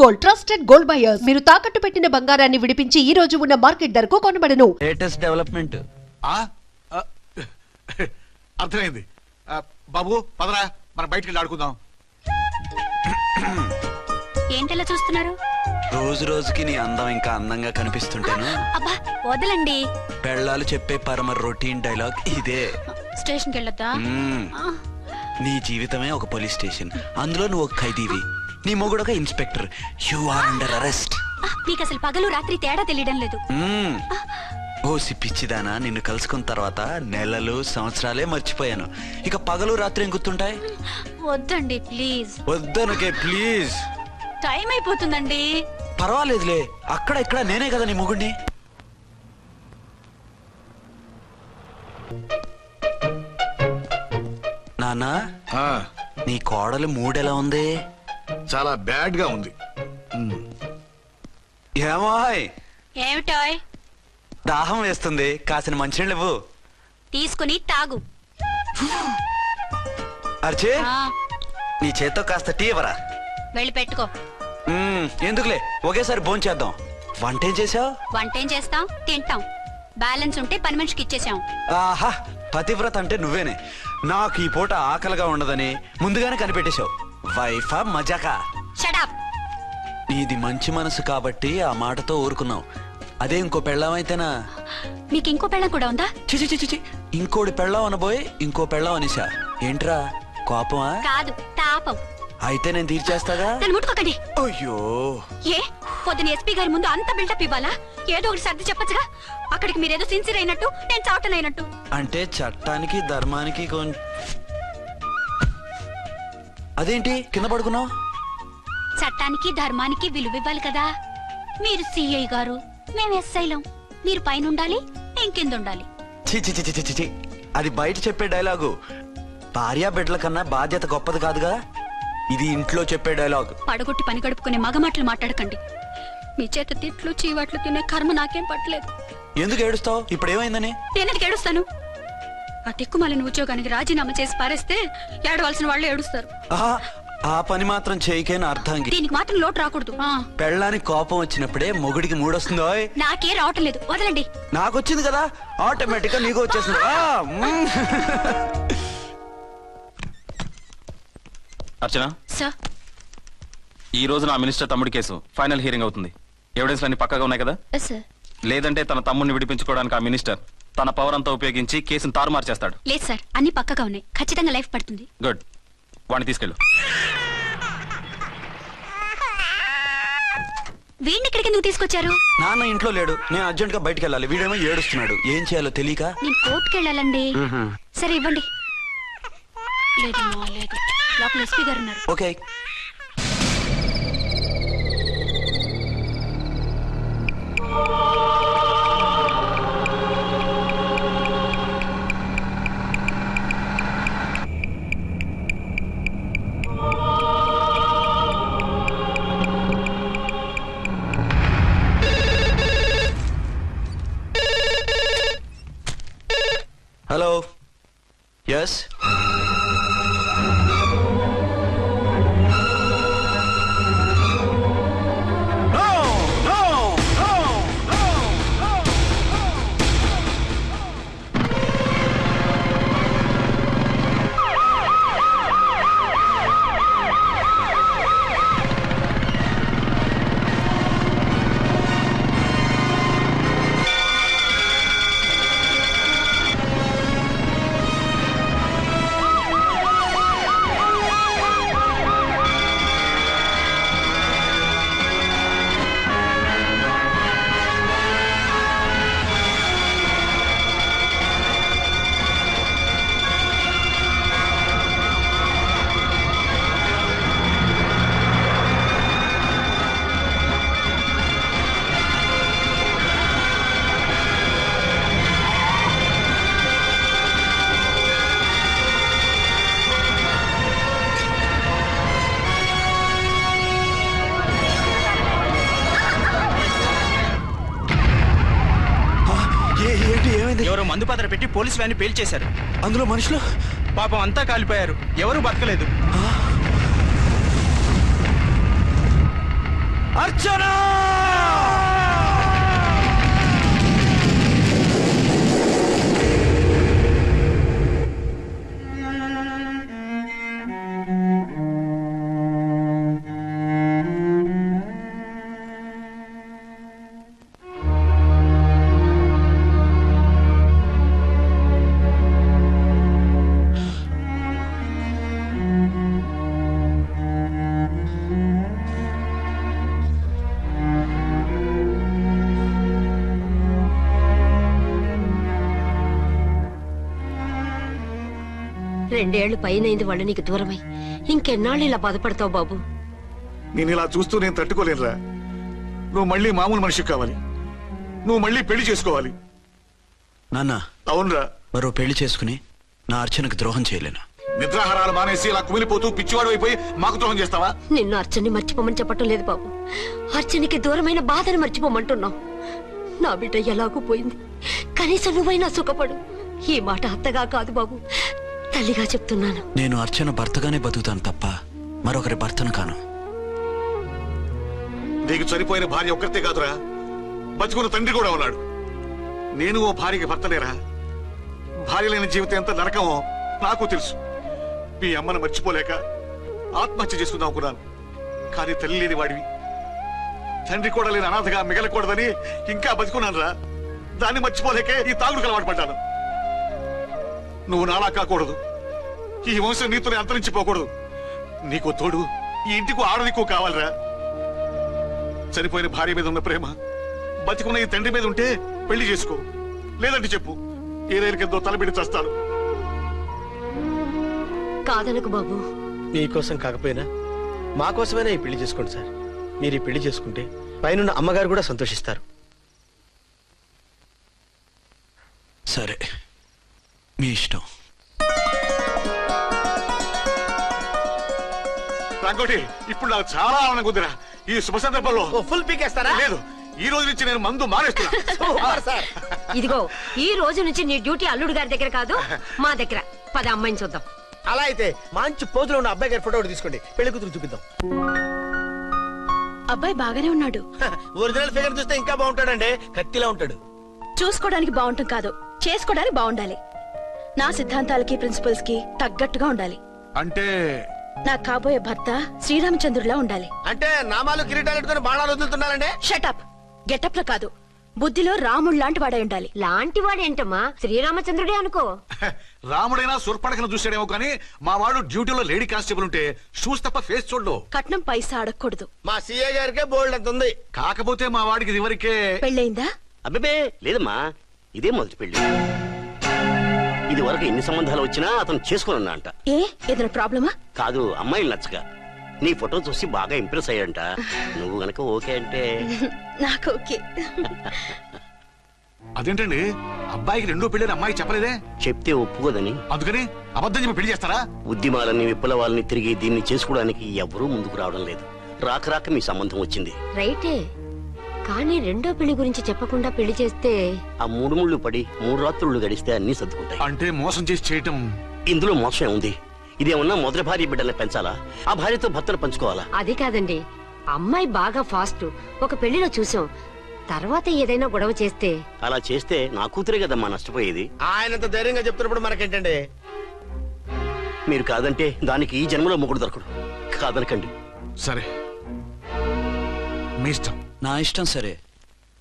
Gold trusted gold buyers మీరు తాకట్టు పెట్టిన బంగారాన్ని విడిపించి ఈ రోజు ఉన్న మార్కెట్ ధరకు కొనబడను. లేటెస్ట్ డెవలప్మెంట్ అర్థమైంది. బాబు పదరా, మనం బయటికి వెళ్ళి ఆడుకుందాం. ఏంటలా చూస్తున్నారు? రోజు రోజుకి నీ అందం ఇంకా అందంగా కనిపిస్తుంటాను. అబ్బా వదలండి. పెళ్ళాలు చెప్పే పరమ రొటీన్ డైలాగ్ ఇదే. స్టేషన్కి వెళ్ళొద్దా? నీ జీవితమే ఒక పోలీస్ స్టేషన్, అందులో నువ్వు ఒక ఖైదీవి, నీ మొగుడు ఒక inspector. You are under arrest. మీకు అసలు పగలు రాత్రి తేడా తెలియడం లేదు. ఓ సిప్పిచ్చిదానా, నిన్ను కలుసుకున్న తర్వాత నెలలు సంవత్సరాలే మర్చిపోయాను. ఇక పగలు రాత్రి ఏం గుర్తుంటాయి? వద్దండి ప్లీజ్. వద్దనుకే ప్లీజ్. టైం అయిపోతుందండి. పర్వాలేదులే, అక్కడ ఇక్కడ నేనే కదా నీ మొగుడిని. నాన్నా, నీ కోడలు మూడెలా ఉంది? చాలా బ్యాడ్ గా ఉంది. ఏమాయ్, ఏమిటాయ్? దాహం వేస్తుంది, కాసిన మంచినీళ్ళు ఇవ్వు. తీసుకుని తాగు. అర్చే, నీ చేత్తో కాస్త టీ ఇవ్వరా. వెళ్ళి పెట్టుకో. ఎందుకులే, ఒకేసారి భోంచేద్దాం. వంటేం చేసావు? వంటేం చేస్తాం, తింటాం. బ్యాలెన్స్ ఉంటే పని మనిషికి ఇచ్చేసాం. ఆహా, పతివ్రత అంటే నువ్వేనే. నాకు ఈ పూట ఆకలిగా ఉండదని ముందుగానే కనిపెట్టేశావు. వైఫా మజాకా? షడప్. నీది మంచి మనసు కాబట్టి ఆ మాటతో ఊరుకున్నావు. అదే ఇంకో పెళ్ళాం అయితేనా? మీకు ఇంకో పెళ్ళం కూడా ఉందా? చిచి చిచి చి, ఇంకోటి పెళ్ళాం అనబోయి ఇంకో పెళ్ళాం అనిసా. ఏంట్రా కోపమా? కాదు, తాపం. అయితే నేను తీర్చేస్తాగా. నన్ను ముట్టుకోకండి. అయ్యో, ఏ పొద్దున ఎస్పీ గారి ముందు అంత బిల్డప్ ఇవ్వాలా? ఏదో ఒకటి సర్ది చెప్పచ్చుగా. అక్కడికి మీరేదో సిన్సియర్ అయినట్టు, నేను చావటం అయినట్టు. అంటే చట్టానికి ధర్మానికి అదేంటి కింద పడుకున్నావు? చట్టానికి ధర్మానికి విలువ ఇవ్వాలి కదా. మీరు సిఐ గారు, మేము ఎస్ఐలం. మీరు పైన ఉండాలి, నేను కింద ఉండాలి. చిచి చిచి చిచి చి, అది బయట చెప్పే డైలాగు. భార్యా బిడ్డల కన్నా బాధ్యత గొప్పది కాదుగా. ఇది ఇంట్లో చెప్పే డైలాగ్. పడగొట్టి పని గడుపుకునే మగమాటలు మాట్లాడకండి. మీ చేత తిట్లు చీవాట్లు తినే కర్మ నాకేం పట్టలేదు. ఎందుకు ఏడుస్తావు? ఇప్పుడు ఏమైందని? నేనెందుకు ఏడుస్తాను? ఆ తిక్కుమాలిన ఉద్యోగానికి రాజీనామా చేసి పారేస్తే ఏడవలసిన వాళ్ళు ఏడుస్తారు. ఆ పని మాత్రం చేయకేన అర్థంకి. దీనికి మాత్రం లోటు రాకూడదు. పెళ్ళానికి కోపం వచ్చినప్పుడే మొగుడికి మూడొస్తుందో. నాకే రావటం లేదు, వదలండి. నాకు వచ్చింది కదా, ఆటోమేటిక్ గా నీకు వచ్చేసింది. అర్చన సార్, ఈ రోజు నా మినిస్టర్ తమ్ముడి కేసు ఫైనల్ హియరింగ్ అవుతుంది. ఎవిడెన్స్ అన్ని పక్కగా ఉన్నాయి కదా? సార్. లేదంటే తన తమ్ముడిని విడిపించుకోవడానికి ఆ మినిస్టర్ తన పవర్ అంతా ఉపయోగించి కేసును తారుమారు చేస్తాడు. లేదు సార్, అన్ని పక్కగా ఉన్నాయి. ఖచ్చితంగా లైఫ్ పడుతుంది. గుడ్, వాడిని తీసుకెళ్ళు. వీడిని ఇక్కడికి ఎందుకు తీసుకొచ్చారు? నాన్న ఇంట్లో లేడు, నేను అర్జెంట్ గా బయటకు వెళ్ళాలి. వీడేమో ఏడుస్తున్నాడు, ఏం చేయాలో తెలియక. నేను కోర్టుకు వెళ్ళాలండి. సరే ఇవ్వండి. లేదమ్మా లేదు, లోపల ఎస్పీ గారు ఉన్నారు. ఓకే. Hello, yes. ఎవరో మందు పాత్ర పెట్టి పోలీసు వ్యాన్ పేల్చేశారు. అందులో మనుషులు పాపం అంతా కాలిపోయారు, ఎవరు బతకలేదు. అర్చనా! రెండేళ్లు పైనైంది వాళ్ళు నీకు దూరమై ఇంకెన్నాళ్ళు ఇలా బాధపడతావు బాబు? నేను ఇలా చూస్తూ నేను తట్టుకోలేనురా. నువ్వు మళ్ళీ మామూలు మనిషి కావాలి. నువ్వు మళ్ళీ పెళ్లి చేసుకోవాలి. నాన్న, అవునరా. మరో పెళ్లి చేసుకుని నా అర్చనకు ద్రోహం చేయలేను. నిద్రాహారాలు మానేసి ఇలా కుమిలిపోతూ పిచ్చివాడు అయిపోయి మాకు ద్రోహం చేస్తావా? నిన్ను అర్చన్ని మర్చిపోమని చెప్పటం లేదు బాబు. అర్చనికి దూరమైన బాధను మర్చిపోమంటున్నావు. నా బిడ్డ ఎలాగూ పోయింది, కనీసం నువ్వైనా సుఖపడు. ఈ మాట అత్తగా కాదు బాబు, తల్లిగా చెప్తున్నాను. నేను అర్చన భర్తగానే బతుకుతాను తప్ప మరొకరి భర్తను కాను. నీకు చనిపోయిన భార్య ఒక్కరితే కాదురా, బతుకున్న తండ్రి కూడా ఉన్నాడు. నేను ఓ భార్యకి భర్తలేరా. భార్య లేని జీవితం ఎంత నరకమో నాకు తెలుసు. మీ అమ్మను మర్చిపోలేక ఆత్మహత్య చేసుకుందాం అనుకున్నాను. కానీ తల్లి లేని వాడివి, తండ్రి కూడా లేని అనాథగా మిగలకూడదని ఇంకా బతుకున్నాను రా. దాన్ని మర్చిపోలేకే ఈ తాగుడుకు అలవాటు పడ్డాను. నువ్వు నాలా కాకూడదు. ఈ వంశం నీతోనే అంతరించిపోకూడదు. నీకో తోడు, ఈ ఇంటికి ఆడదికో కావాలిరా. చనిపోయిన భార్య మీద ఉన్న ప్రేమ బతికున్న ఈ తండ్రి మీద ఉంటే పెళ్లి చేసుకో. లేదంటే చెప్పు, ఏ రైలు కిందో తలబిడి చస్తాను. కాదనకు బాబు. మీకోసం కాకపోయినా మా కోసమైనా ఈ పెళ్లి చేసుకోండి సార్. మీరు ఈ పెళ్లి చేసుకుంటే పైన అమ్మగారు కూడా సంతోషిస్తారు. సరే, మీ ఇష్టం. రంగోటి, ఇప్పుడు నాకు చాలా ఆనందంగా ఉందిరా. ఈ శుభ సందర్భంలో ఫుల్ పీకేస్తారా? లేదు, ఈ రోజు నుంచి నేను మందు మానేస్తున్నా. సార్ ఇదిగో, ఈ రోజు నుంచి నీ డ్యూటీ అల్లుడు గారి దగ్గర కాదు, మా దగ్గర. పద అమ్మాయిని చూద్దాం. అలా అయితే మంచి పోజులో ఉన్న అబ్బాయి గారి ఫోటో ఒకటి తీసుకోండి, పెళ్లి కూతురు చూపిద్దాం. అబ్బాయి బాగానే ఉన్నాడు. ఒరిజినల్ ఫిగర్ చూస్తే ఇంకా బాగుంటాడండి, కత్తిలా ఉంటాడు. చూసుకోవడానికి బాగుంటాం కాదు, చేసుకోవడానికి బాగుండాలి. నా సిద్ధాంతాలకి ప్రిన్సిపల్స్ కి తగ్గట్టుగా ఉండాలి. అంటే నా కాబోయే భర్త శ్రీరామచంద్రుడిలా ఉండాలి. అంటే నామాలు కిరీటాలు పెట్టుకుని బాణాలు వదులుతున్నారండి. షటప్. గెటప్ లో కాదు, బుద్ధిలో రాముడు లాంటి వాడై ఉండాలి. లాంటి వాడేంటమ్మా, శ్రీరామచంద్రుడే అనుకో. రాముడైనా సుర్పడకను చూసాడేమో కానీ మా వాడు డ్యూటీలో లేడీ కానిస్టేబుల్ ఉంటే షూస్ తప్ప ఫేస్ చూడడు. కట్నం పైసా అడగకూడదు. మా సీఏ గారికే బోల్డ్ అంత ఉంది. కాకపోతే మా వాడికి ఇదివరకే పెళ్ళయిందా? అబ్బే లేదమ్మా, ఇదే మొదటి పెళ్లి. ఇది వరకు ఎన్ని సంబంధాలు వచ్చినా అతను చేసుకోనున్నా అంట. ఏ ఏదైనా ప్రాబ్లమా? కాదు, అమ్మాయిలు నచ్చక నీ ఫోటో చూసి బాగా ఇంప్రెస్ అయ్యంట. నువ్వు గనక ఓకే అంటే నాకు ఓకే. అదేంటండి, అబ్బాయికి రెండో పెళ్లి అమ్మాయి చెప్పలేదే? చెప్తే ఒప్పుకోదని. అందుకని అబద్ధం చెప్పి పెళ్లి చేస్తారా? ఉద్యమాలని విప్లవాలని తిరిగి దీన్ని చేసుకోవడానికి ఎవరూ ముందుకు రావడం లేదు. రాక రాక మీ సంబంధం వచ్చింది. రైటే, కానీ రెండో పెళ్లి గురించి చెప్పకుండా పెళ్లి చేస్తే ఆ 3 ముళ్ళు పడి 3 రాత్రులు గడిస్తే అన్ని సర్దుకుంటాయి. అంటే మోసం చేసి చేయటం. ఇందులో మోసం ఉంది. ఇదేమన్నా మొదటి భార్య బిడ్డల్ని పెంచాలా, ఆ భార్యతో భర్తను పంచుకోవాలా? అది కాదండి, అమ్మాయి బాగా ఫాస్ట్. ఒక పెళ్లిలో చూసాం, తర్వాత ఏదైనా గొడవ చేస్తే. అలా చేస్తే నా కూతురే కదమ్మా నష్టపోయేది. ఆయనంత ధైర్యంగా చెప్తున్నప్పుడు మనకేంటండి? మీరు కాదంటే దానికి ఈ జన్మలో మొగుడు దొరకడు. కాదనకండి. సరే, మీ ఇష్టం. నా ఇష్టం. సరే,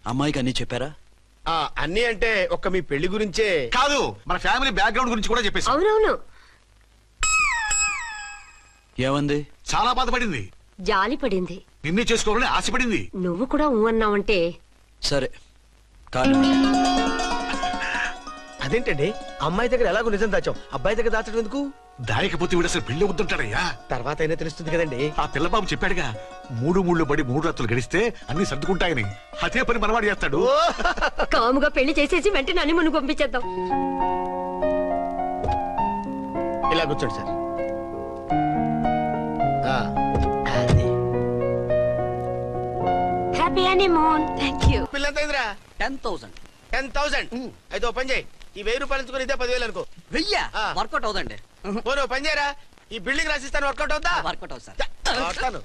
అమ్మాయికి అన్నీ చెప్పారా? అన్ని అంటే ఒక్క మీ పెళ్లి గురించే కాదు, మన ఫ్యామిలీ బ్యాక్గ్రౌండ్ గురించి కూడా చెప్పేసి. అవునవును, ఏమంది? చాలా బాధపడింది, జాలి పడింది, నిన్నే చేసుకోవాలని ఆశపడింది. నువ్వు కూడా ఊ అన్నావంటే. సరే, కాదు. అదేంటండి, అమ్మాయి దగ్గర ఎలాగో నిజం దాచాం, అబ్బాయి దగ్గర దాచడం ఎందుకు? దాయకపోతే వీడు అసలు పెళ్లి వద్దంటాడయ్యా. తర్వాత అయినా తెలుస్తుంది కదండి. ఆ పిల్లబాబు చెప్పాడుగా, 3 ముళ్ళు పడి 3 రాత్రులు గడిస్తే అన్ని సర్దుకుంటాయని. అదే పని మనవాడు చేస్తాడు. కాముగా పెళ్లి చేసేసి వెంటనే అన్ని మును పంపించేద్దాం. ఇలా కూర్చోండి సార్. అది. Happy honeymoon. Thank you. పిల్ల ఎంత అయిందిరా? 10,000. 10,000. అయితే ఓ పని చేయి, ఈ 1000 రూపాయలు ఎంచుకుని ఇదే 10,000 అనుకో. వర్కౌట్ అవుదండి. పోనీ ఓ పని చేయరా, ఈ బిల్డింగ్ రాసిస్తాను, వర్కౌట్ అవుతా? వర్కౌట్ అవుతుంది సార్. వస్తాను.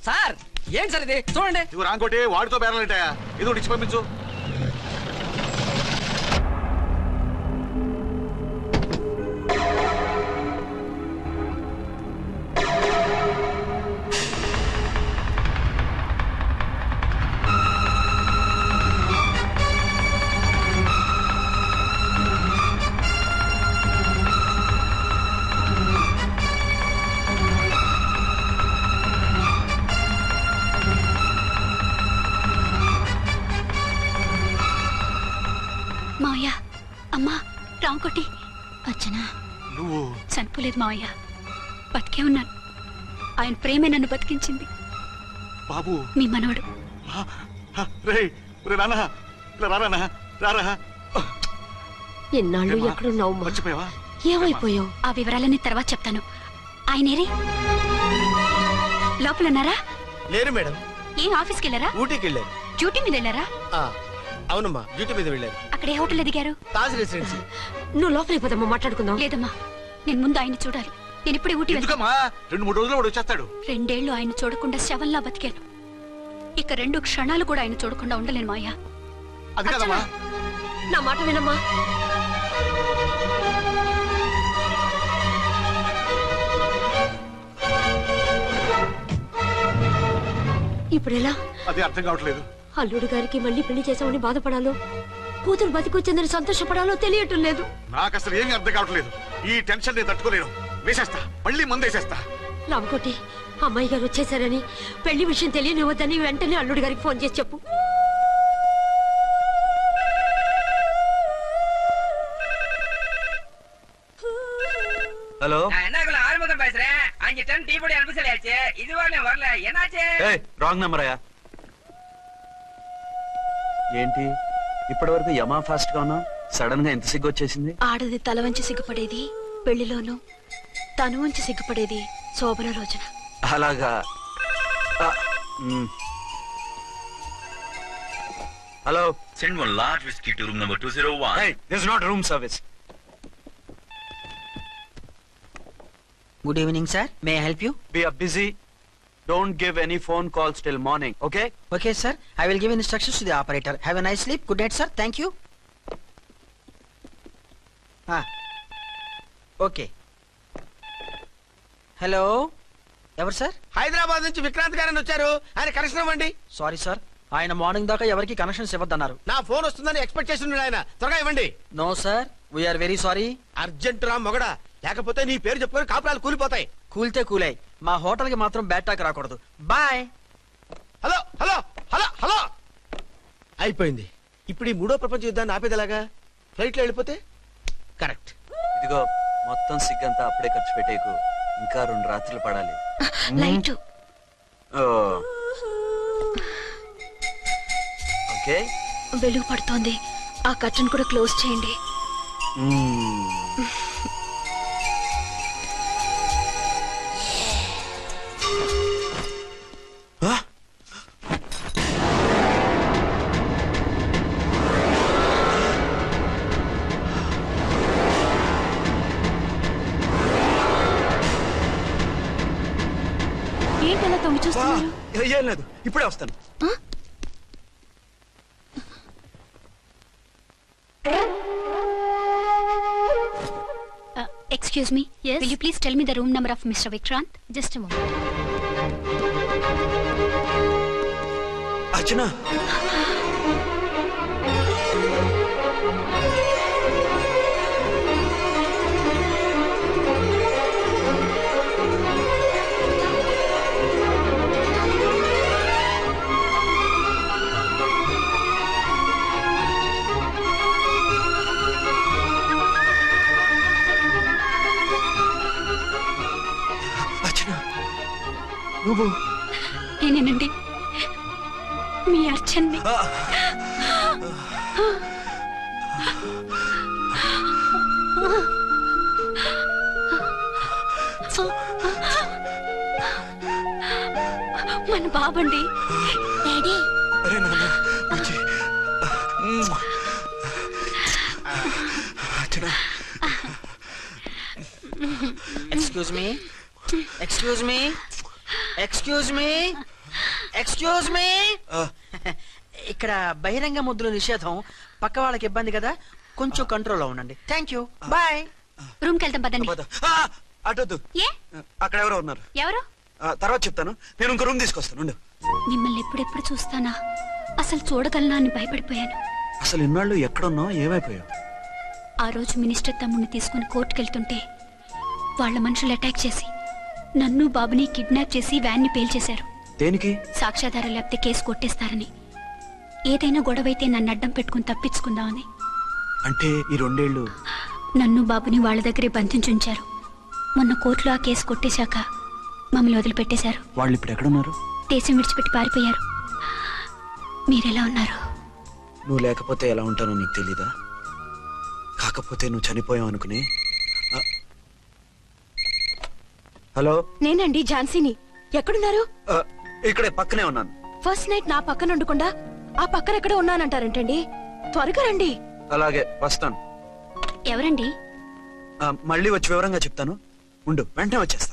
సార్ ఏంటి సార్ ఇది చూడండి. ఇవి రాంకోటి వాడితో బేరాలంటాయా? ఇది ఒకటి ఇచ్చి పంపించు. మావయ్య, అమ్మా, రాంకోటి, అర్చన. నువ్వు చనిపోలేదు మావయ్య, బతికే ఉన్నాను. ఆయన ప్రేమే నన్ను బతికించింది. బాబు మీ మనవడు. రే నాన్న, ఇలా రారా రారా. ఎన్నాళ్ళు ఎక్కడున్నావు? మర్చిపోయావా? ఏమైపోయావు? ఆ వివరాలన్నీ తర్వాత చెప్తాను. ఆయనేరి లోపలన్నారా? లేరు మేడం, ఏం ఆఫీస్కి వెళ్ళారా? ఊటీకి వెళ్ళారు. డ్యూటీ మీద వెళ్ళారా? అవునమ్మా, డ్యూటీ మీద వెళ్ళారు. అక్కడ ఏ హోటల్ ఎదిగారు? తాజ్ రెసిడెన్సీ. నువ్వు లోపలికి పోదమ్మా, మాట్లాడుకుందాం. లేదమ్మా, నేను ముందు ఆయన చూడాలి. నేను ఇప్పుడే ఊటీ వెళ్తాను. ఎందుకమ్మా? 2-3 రోజుల్లో వాడు వచ్చేస్తాడు. 2 ఏళ్ళు ఆయన చూడకుండా శవంలా బతికాను. ఇక 2 క్షణాలు కూడా ఆయన చూడకుండా ఉండలేను మాయా. అది కదమ్మా. నా మాట వినమ్మా. ఇప్పుడు ఎలా? అదే అర్థం కావట్లేదు. అల్లుడు గారికి మళ్ళీ పెళ్లి చేసామని బాధపడాలో, కూతురు బతికొచ్చిందని సంతోషపడాలో తెలియటం లేదు. నాకు అసలు ఏమీ అర్థం కావట్లేదు. ఈ టెన్షన్ నేను తట్టుకోలేను. వేసేస్తా, మళ్ళీ మందేసేస్తా. రామకోటి, అమ్మాయి గారు వచ్చేసారని, పెళ్లి విషయం తెలియనివ్వద్దని వెంటనే అల్లుడు గారికి ఫోన్ చేసి చెప్పు. ஹலோ ஆறுமுகம் பேசுறேன். 5 டன் டீ பொடி அனுப்ப சொல்லியாச்சு. இதுவரை வரல, என்னாச்சு? రాంగ్ నెంబర్ అయ్యా. ఏంటి ఇప్పటి వరకు యమా ఫాస్ట్ గా ఉన్నావు, సడన్ గా ఎంత సిగ్గు వచ్చేసింది? ఆడది తల వంచి సిగ్గుపడేది పెళ్లిలోను, తను వంచి సిగ్గుపడేది శోభన రోజున. అలాగా. Hello, Send one large whiskey to room number 201. hey, this is not room service. Good evening sir, may I help you? We are busy. Don't give any phone calls till morning, okay? Okay sir, I will give instructions to the operator. Have a nice sleep. Good night sir. Thank you. Okay. Hello, ఎవరు sir? Hyderabad నుంచి విక్రాంత్ గారని వచ్చారు. ఆయన connection ఇవ్వండి. Sorry sir, ఆయన morning దాకా ఎవరికి connections ఇవ్వద్దన్నారు. నా ఫోన్ వస్తుందని ఎక్స్పెక్ట్ చేసి ఉన్నాడు ఆయన. త్వరగా ఇవ్వండి. No sir, we're very sorry. Urgent రా మొగడా, లేకపోతే నీ పేరు చెప్పుకొని కాపురాలు కూలిపోతాయి. కూల్తే కూలాయి, మా హోటల్ కి మాత్రం బ్యాడ్ టాక్ రాకూడదు. Bye. Hello hello hello hello. అయిపోయింది. ఇప్పుడు ఈ 3వ ప్రపంచ యుద్ధాన్ని ఆపేదలాగా? ఫ్లైట్ లో వెళ్ళిపోతే కరెక్ట్. ఇదిగో మొత్తం సిగ్గంతా అప్పుడే ఖర్చు పెట్టేకు, ఇంకా 2 రాత్రులు పడాలి. లైట్ ఓకే, వెలుగు పడుతోంది. ఆ కర్టన్ కూడా క్లోజ్ చేయండి. ఏంటలా తొంగి చూస్తున్నారు? ఏం లేదు, ఇప్పుడే వస్తాను. Excuse me. Yes. Will you please tell me the room number of Mr. Vikrant? Just a moment. అర్చన, నువ్వు? నేనేనండి, మీ అర్చన్ని. మన బాబండి. డాడీ. అరే నాన్న, excuse me, excuse me, excuse me, excuse me ఇక్కడ బహిరంగ ముద్దుల నిషేధం, పక్క వాళ్ళకి ఇబ్బంది కదా, కొంచెం కంట్రోల్లో ఉండండి. Thank you, bye. రూమ్కి వెళ్తాం పదండి. అటొద్దు, ఏ అక్కడ ఎవరో ఉన్నారు. ఎవరు? తర్వాత చెప్తాను. నేను ఇంకో రూమ్ తీసుకొస్తాను ఉండు. మిమ్మల్ని ఎప్పుడెప్పుడు చూస్తానా, అసలు చూడగలనా అని భయపడిపోయాను. అసలు ఇన్నాళ్ళు ఎక్కడున్నావు, ఏమైపోయావు? ఆ రోజు మినిస్టర్ తమ్ముడిని తీసుకుని కోర్టుకెళ్తుంటే వాళ్ళ మనుషులు అటాక్ చేసి నన్ను బాబుని కిడ్నాప్ చేసి వ్యాన్ని పేల్చేశారు. దేనికి? సాక్ష్యాధారాలు లేకపోతే కేసు కొట్టేస్తారని. ఏదైనా గొడవైతే నన్ను అడ్డం పెట్టుకుని తప్పించుకుందామని. అంటే ఈ 2 ఏళ్ళు నన్ను బాబుని వాళ్ళ దగ్గరే బంధించుంచారు. మొన్న కోర్టులో ఆ కేసు కొట్టేశాక మమ్మల్ని వదిలిపెట్టేశారు. వాళ్ళు ఇప్పుడు ఎక్కడున్నారు? దేశం విడిచిపెట్టి పారిపోయారు. మీరెలా ఉన్నారు? నువ్వు లేకపోతే ఎలా ఉంటానో నీకు తెలీదా? కాకపోతే నువ్వు చనిపోయావు అనుకుని. హలో, నేనండి ఝాన్సీని. ఎక్కడున్నారు? ఇక్కడే పక్కనే ఉన్నాను. ఫస్ట్ నైట్ నా పక్కన ఉండకుండా ఆ పక్కన ఎక్కడ ఉన్నానంటారంటండి. త్వరగా రండి. అలాగే వస్తాను. ఎవరండి? మళ్ళీ వచ్చి వివరంగా చెప్తాను. ఉండు, వెంటనే వచ్చేస్తా.